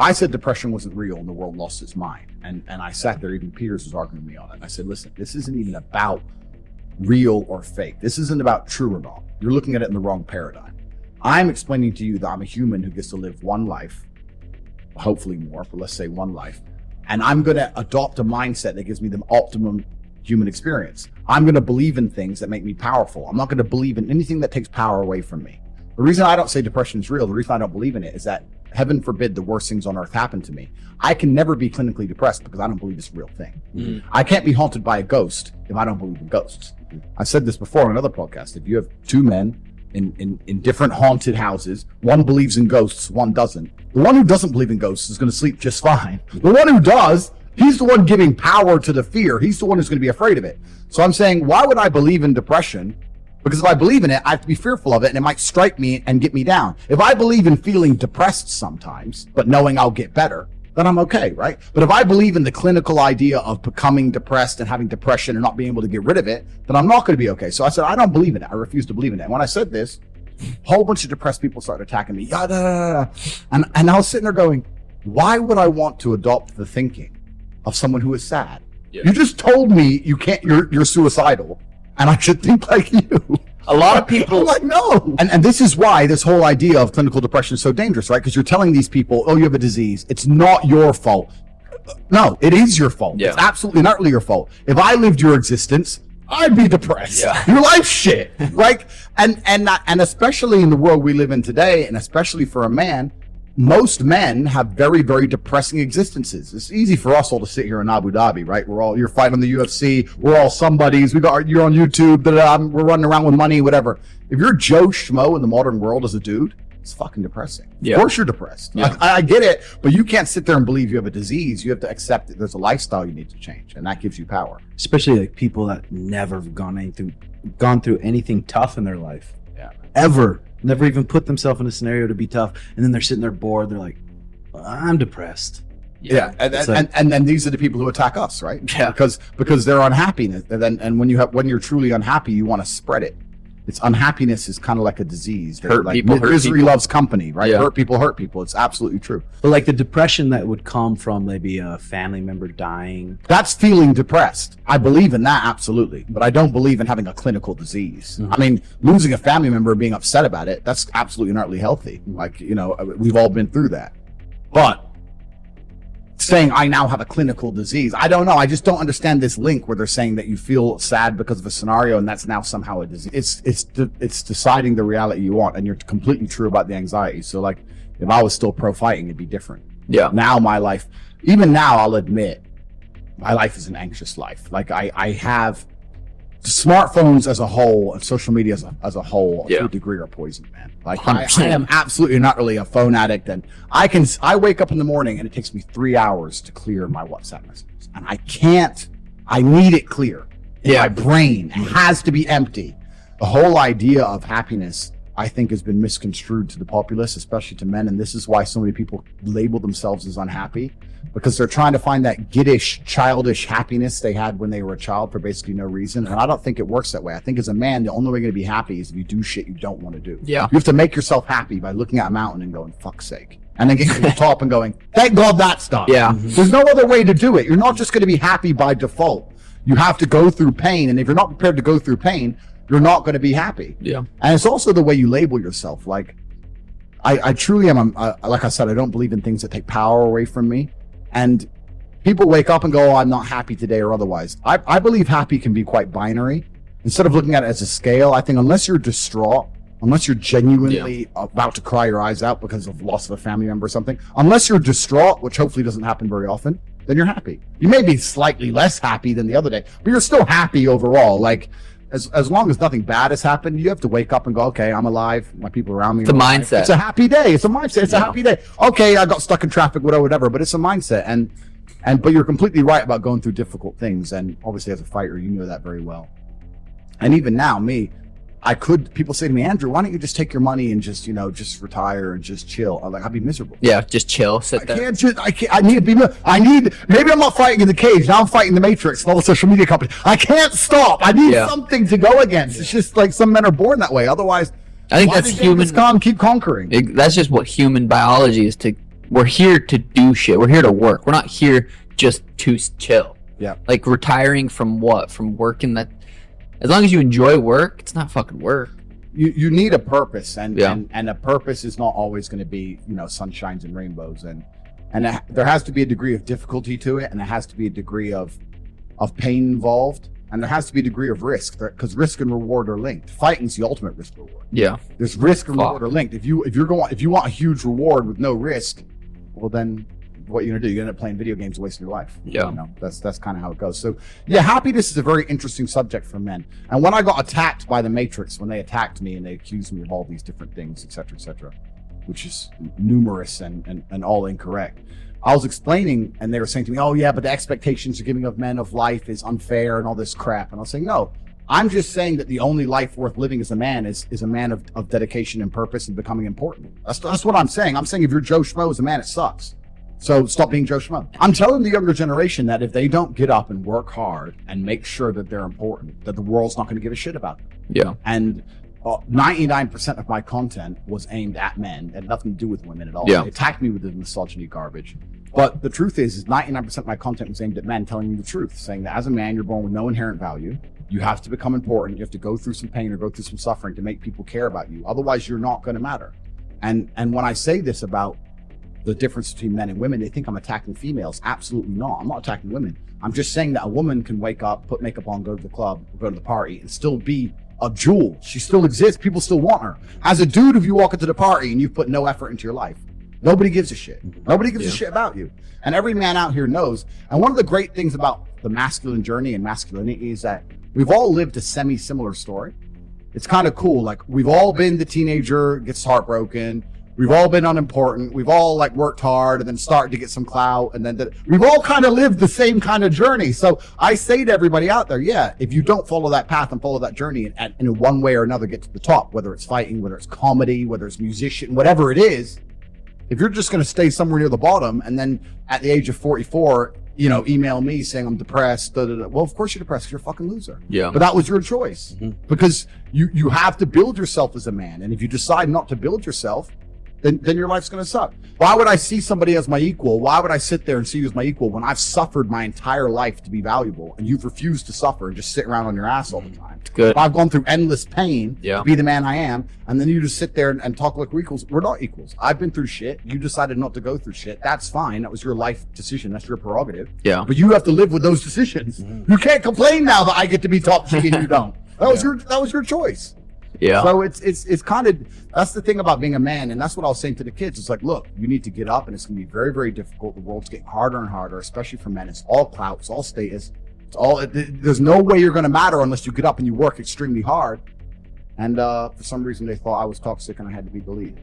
I said depression wasn't real and the world lost its mind. And I sat there, even Peters was arguing with me on it. And I said, listen, this isn't even about real or fake. This isn't about true or not. You're looking at it in the wrong paradigm. I'm explaining to you that I'm a human who gets to live one life, hopefully more, but let's say one life. And I'm going to adopt a mindset that gives me the optimum human experience. I'm going to believe in things that make me powerful. I'm not going to believe in anything that takes power away from me. The reason I don't say depression is real, the reason I don't believe in it is that heaven forbid the worst things on earth happen to me. I can never be clinically depressed because I don't believe it's a real thing. Mm-hmm. I can't be haunted by a ghost if I don't believe in ghosts. Mm-hmm. I said this before on another podcast. If you have two men in different haunted houses, one believes in ghosts, one doesn't. The one who doesn't believe in ghosts is going to sleep just fine. The one who does, he's the one giving power to the fear. He's the one who's going to be afraid of it. So I'm saying, why would I believe in depression? Because if I believe in it, I have to be fearful of it and it might strike me and get me down. If I believe in feeling depressed sometimes, but knowing I'll get better, then I'm okay, right? But if I believe in the clinical idea of becoming depressed and having depression and not being able to get rid of it, then I'm not going to be okay. So I said, I don't believe in it. I refuse to believe in it. And when I said this, a whole bunch of depressed people started attacking me. And I was sitting there going, why would I want to adopt the thinking of someone who is sad? Yeah. You just told me you're suicidal. And I should think like you. A lot of people I'm like, no. And this is why this whole idea of clinical depression is so dangerous, right? Because you're telling these people, oh, you have a disease. It's not your fault. No, it is your fault. Yeah. It's absolutely not really your fault. If I lived your existence, I'd be depressed. Yeah. Your life's shit, right? And especially in the world we live in today, and especially for a man, most men have very, very depressing existences. It's easy for us all to sit here in Abu Dhabi, right? You're fighting on the UFC. We're all somebodies. You're on YouTube. We're running around with money, whatever. If you're Joe Schmo in the modern world as a dude, it's fucking depressing. Yeah. Of course you're depressed. Yeah. I get it, but you can't sit there and believe you have a disease. You have to accept that there's a lifestyle you need to change, and that gives you power. Especially like people that never gone through anything tough in their life. Yeah. Ever. Never even put themselves in a scenario to be tough, and then they're sitting there bored. They're like, I'm depressed. Yeah, and then these are the people who attack us, right? Yeah, because they're unhappy, and when you're truly unhappy, you want to spread it. It's unhappiness is kind of like a disease. Misery loves company, right? Yeah. Hurt people. It's absolutely true. But like the depression that would come from maybe a family member dying. That's feeling depressed. I believe in that, absolutely. But I don't believe in having a clinical disease. Mm-hmm. I mean, losing a family member and being upset about it, that's absolutely not really healthy. Like, we've all been through that. But saying I now have a clinical disease, I don't know. I just don't understand this link where they're saying that you feel sad because of a scenario and that's now somehow a disease. It's deciding the reality you want, and you're completely true about the anxiety. So like, if I was still pro fighting, it'd be different. Yeah. Now my life, even now, I'll admit, my life is an anxious life. Like I have smartphones as a whole and social media as a whole, to a degree, are poison, man. Like I am absolutely not really a phone addict, and I wake up in the morning and it takes me 3 hours to clear my WhatsApp messages, and I need it clear. My brain has to be empty. The whole idea of happiness, I think, has been misconstrued to the populace, especially to men, and this is why so many people label themselves as unhappy, because they're trying to find that giddish, childish happiness they had when they were a child for basically no reason. And I don't think it works that way. I think as a man, the only way you're going to be happy is if you do shit you don't want to do. Yeah. You have to make yourself happy by looking at a mountain and going, fuck's sake. And then getting to the top and going, thank God that's done. Yeah. There's no other way to do it. You're not just going to be happy by default. You have to go through pain. And if you're not prepared to go through pain, you're not going to be happy. Yeah. And it's also the way you label yourself. Like, I truly am, like I said, I don't believe in things that take power away from me. And people wake up and go, oh, I'm not happy today or otherwise. I believe happy can be quite binary. Instead of looking at it as a scale, I think unless you're distraught, unless you're genuinely about to cry your eyes out because of loss of a family member or something, unless you're distraught, which hopefully doesn't happen very often, then you're happy. You may be slightly less happy than the other day, but you're still happy overall. Like, as long as nothing bad has happened, you have to wake up and go, okay, I'm alive. My people around me. It's a mindset. It's a happy day. It's a mindset. It's a happy day. Okay, I got stuck in traffic, whatever, but it's a mindset. But you're completely right about going through difficult things. And obviously as a fighter, you know that very well. And even now, people say to me, Andrew, why don't you just take your money and just retire and just chill? I'm like, I'd be miserable. Yeah, just chill, sit there. I need to be, maybe I'm not fighting in the cage. Now I'm fighting the Matrix and all the social media companies. I can't stop. I need something to go against. It's just like some men are born that way. Otherwise, I think that's human. Keep conquering. That's just what human biology is, to we're here to do shit. We're here to work. We're not here just to chill. Yeah. Like retiring from what? From working that. As long as you enjoy work, it's not fucking work. You need a purpose, and Yeah. and a purpose is not always going to be, you know, sunshines and rainbows, and there has to be a degree of difficulty to it, and there has to be a degree of pain involved, and there has to be a degree of risk, because risk and reward are linked. Fighting's the ultimate risk reward. Yeah. There's risk and reward are linked. If you want a huge reward with no risk, well then what you're gonna do? You're gonna end up playing video games, wasting your life. Yeah. You know, that's kind of how it goes. So yeah, happiness is a very interesting subject for men. And when I got attacked by the Matrix, when they attacked me and they accused me of all these different things, etc., which is numerous and all incorrect, I was explaining, and they were saying to me, "Oh yeah, but the expectations you're giving of men of life is unfair and all this crap." And I was saying, "No, I'm just saying that the only life worth living as a man is a man of dedication and purpose and becoming important. That's what I'm saying. I'm saying if you're Joe Schmo as a man, it sucks. So stop being Joe Schmo." I'm telling the younger generation that if they don't get up and work hard and make sure that they're important, that the world's not going to give a shit about them. Yeah. And 99% of my content was aimed at men. It had nothing to do with women at all. Yeah. They attacked me with the misogyny garbage. But the truth is 99% of my content was aimed at men, telling you the truth, saying that as a man, you're born with no inherent value. You have to become important. You have to go through some pain or go through some suffering to make people care about you. Otherwise, you're not going to matter. And when I say this about the difference between men and women, they think I'm attacking females. Absolutely not. I'm not attacking women. I'm just saying that a woman can wake up, put makeup on, go to the club, go to the party, and still be a jewel. She still exists. People still want her. As a dude, if you walk into the party and you've put no effort into your life, nobody gives a shit. Nobody gives a shit about you. And every man out here knows. And one of the great things about the masculine journey and masculinity is that we've all lived a semi-similar story. It's kind of cool. Like, we've all been the teenager, gets heartbroken. We've all been unimportant. We've all like worked hard and then started to get some clout. And then we've all kind of lived the same kind of journey. So I say to everybody out there, yeah, if you don't follow that path and follow that journey and in one way or another get to the top, whether it's fighting, whether it's comedy, whether it's musician, whatever it is, if you're just going to stay somewhere near the bottom and then at the age of 44, you know, email me saying I'm depressed, well, of course you're depressed. You're a fucking loser. Yeah. But that was your choice because you have to build yourself as a man. And if you decide not to build yourself, then your life's going to suck. Why would I see somebody as my equal? Why would I sit there and see you as my equal when I've suffered my entire life to be valuable and you've refused to suffer and just sit around on your ass all the time? It's good. If I've gone through endless pain Yeah. to be the man I am, and then you just sit there and talk like we're equals. We're not equals. I've been through shit. You decided not to go through shit. That's fine. That was your life decision. That's your prerogative. Yeah. But you have to live with those decisions. You can't complain now that I get to be top G and you don't. That was your choice. Yeah. So it's kind of, that's the thing about being a man, and that's what I was saying to the kids. It's like, look, you need to get up, and it's going to be very, very difficult. The world's getting harder and harder, especially for men. It's all clout, it's all status, it's all. There's no way you're going to matter unless you get up and you work extremely hard. And for some reason, they thought I was toxic and I had to be deleted.